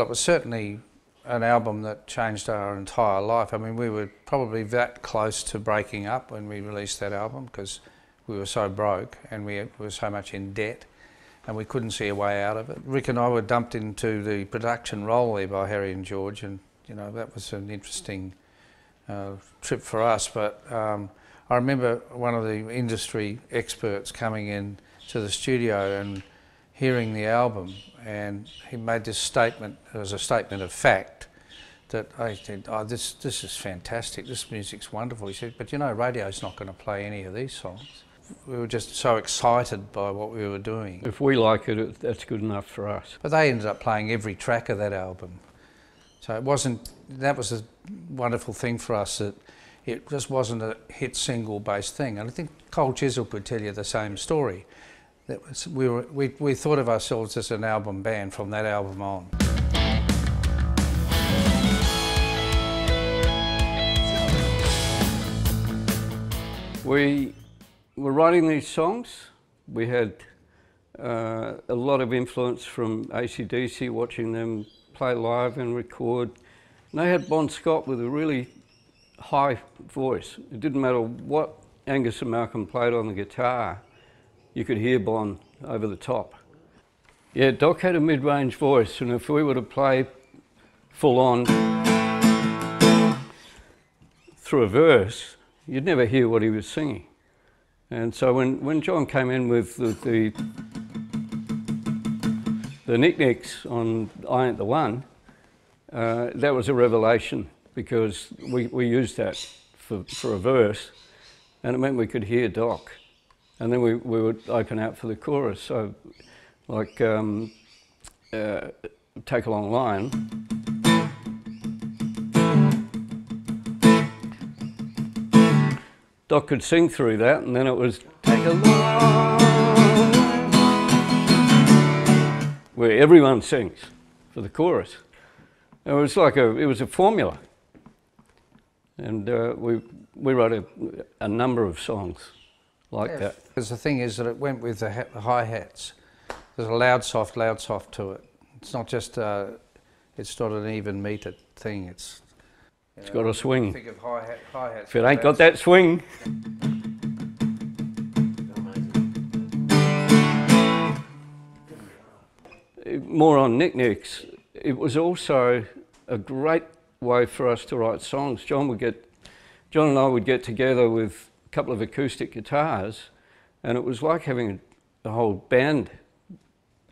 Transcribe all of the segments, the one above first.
it was certainly an album that changed our entire life. I mean, we were probably that close to breaking up when we released that album because we were so broke and we were so much in debt and we couldn't see a way out of it. Rick and I were dumped into the production role there by Harry and George, and you know, that was an interesting trip for us. But I remember one of the industry experts coming in to the studio and hearing the album, and he made this statement. It was a statement of fact that I said, "Oh, this is fantastic. This music's wonderful." He said, "But you know, radio's not going to play any of these songs." We were just so excited by what we were doing. If we like it, that's good enough for us. But they ended up playing every track of that album. So it wasn't. That was a wonderful thing for us, that it just wasn't a hit single based thing. And I think Cole Chisel could tell you the same story. That was, we thought of ourselves as an album band from that album on. We were writing these songs. We had a lot of influence from AC/DC, watching them play live and record. And they had Bon Scott with a really high voice. It didn't matter what Angus and Malcolm played on the guitar, you could hear Bon over the top. Yeah, Doc had a mid-range voice, and if we were to play full on through a verse, you'd never hear what he was singing. And so when John came in with the knick-knacks on I Ain't the One, that was a revelation, because we used that for a verse, and it meant we could hear Doc. And then we would open out for the chorus. So, like, Take a Long Line. Doc could sing through that, and then it was Take a Long, where everyone sings for the chorus. It was like it was a formula. And we wrote a number of songs like that. Because the thing is that it went with the hi-hats. There's a loud soft to it. It's not just, it's not an even metered thing. It's got a swing. Think of hi-hats. If it ain't got that swing. More on knick-knacks. It was also a great way for us to write songs. John and I would get together with a couple of acoustic guitars, and it was like having a whole band,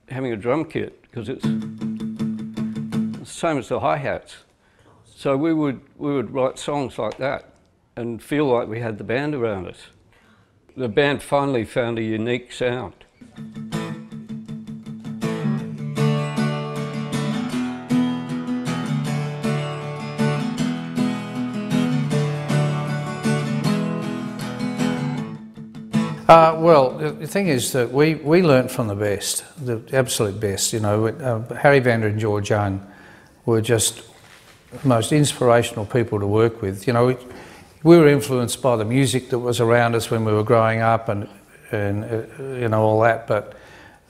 having a drum kit, because it's the same as the hi-hats. So we would write songs like that and feel like we had the band around us. The band finally found a unique sound. Well, the thing is that we learnt from the best, the absolute best. You know, Harry Vander and George Young were just the most inspirational people to work with. You know, we were influenced by the music that was around us when we were growing up, and you know, all that. But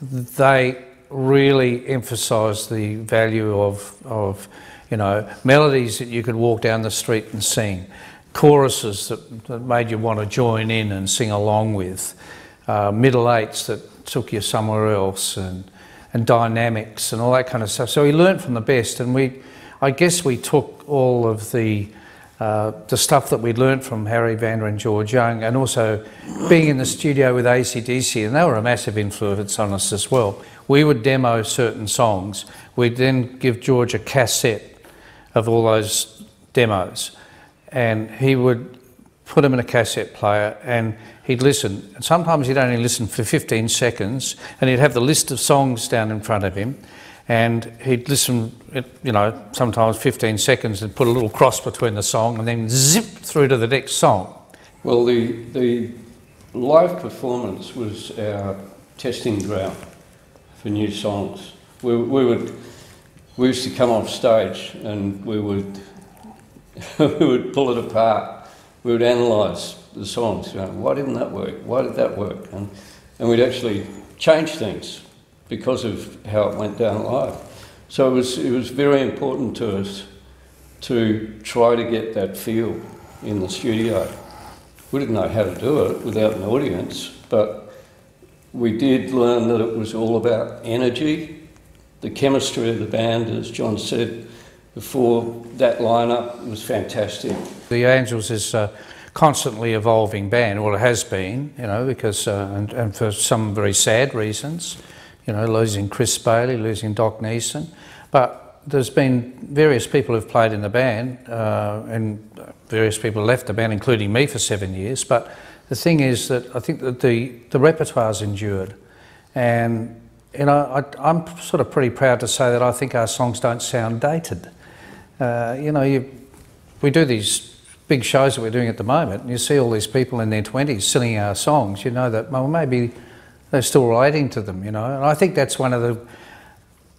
they really emphasised the value of you know, melodies that you could walk down the street and sing. Choruses that made you want to join in and sing along with, middle eights that took you somewhere else, and dynamics and all that kind of stuff. So we learnt from the best, and I guess we took all of the stuff that we'd learnt from Harry Vander and George Young, and also being in the studio with AC/DC, and they were a massive influence on us as well. We would demo certain songs. We'd then give George a cassette of all those demos, and he would put them in a cassette player and he'd listen. And sometimes he'd only listen for 15 seconds, and he'd have the list of songs down in front of him, and he'd listen, you know, sometimes 15 seconds and put a little cross between the song and then zip through to the next song. Well, the live performance was our testing ground for new songs. We used to come off stage and we would pull it apart. We would analyse the songs. You know, why didn't that work? Why did that work? And we'd actually change things because of how it went down live. So it was very important to us to try to get that feel in the studio. We didn't know how to do it without an audience, but we did learn that it was all about energy, the chemistry of the band, as John said before. That lineup was fantastic. The Angels is a constantly evolving band, well it has been, you know, because, and for some very sad reasons, you know, losing Chris Bailey, losing Doc Neeson, but there's been various people who've played in the band, and various people left the band, including me for 7 years, but the thing is that I think that the repertoire's endured, and you know, I'm sort of pretty proud to say that I think our songs don't sound dated. You know, we do these big shows that we're doing at the moment, and you see all these people in their 20s singing our songs, you know that, well, maybe they're still relating to them, you know, and I think that's one of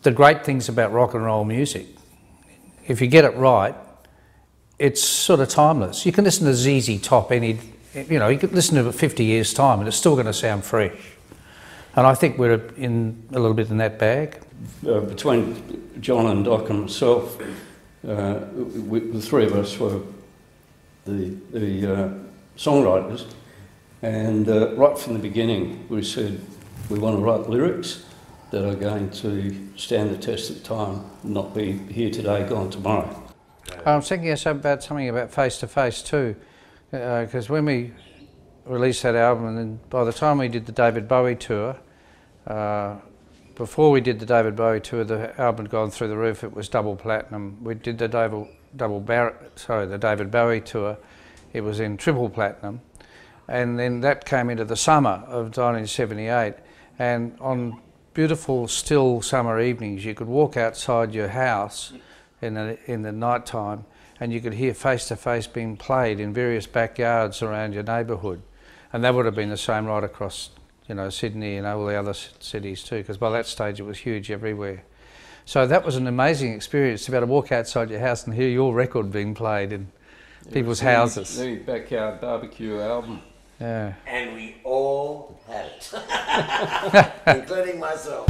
the great things about rock and roll music. If you get it right, it's sort of timeless. You can listen to ZZ Top you could listen to it 50 years' time and it's still going to sound fresh. And I think we're in a little bit in that bag. Between John and Doc and myself, the three of us were the songwriters, and right from the beginning we said we want to write lyrics that are going to stand the test of time, not be here today, gone tomorrow. I'm thinking about something about Face to Face too, because when we released that album, and then by the time we did the David Bowie tour, before we did the David Bowie tour, the album had gone through the roof. It was double platinum. We did the the David Bowie tour. It was in triple platinum, and then that came into the summer of 1978. And on beautiful, still summer evenings, you could walk outside your house in the night time, and you could hear Face to Face being played in various backyards around your neighbourhood, and that would have been the same right across, you know, Sydney and all the other cities too, because by that stage it was huge everywhere. So that was an amazing experience to be able to walk outside your house and hear your record being played in people's houses. The backyard barbecue album. Yeah. And we all had it, including myself.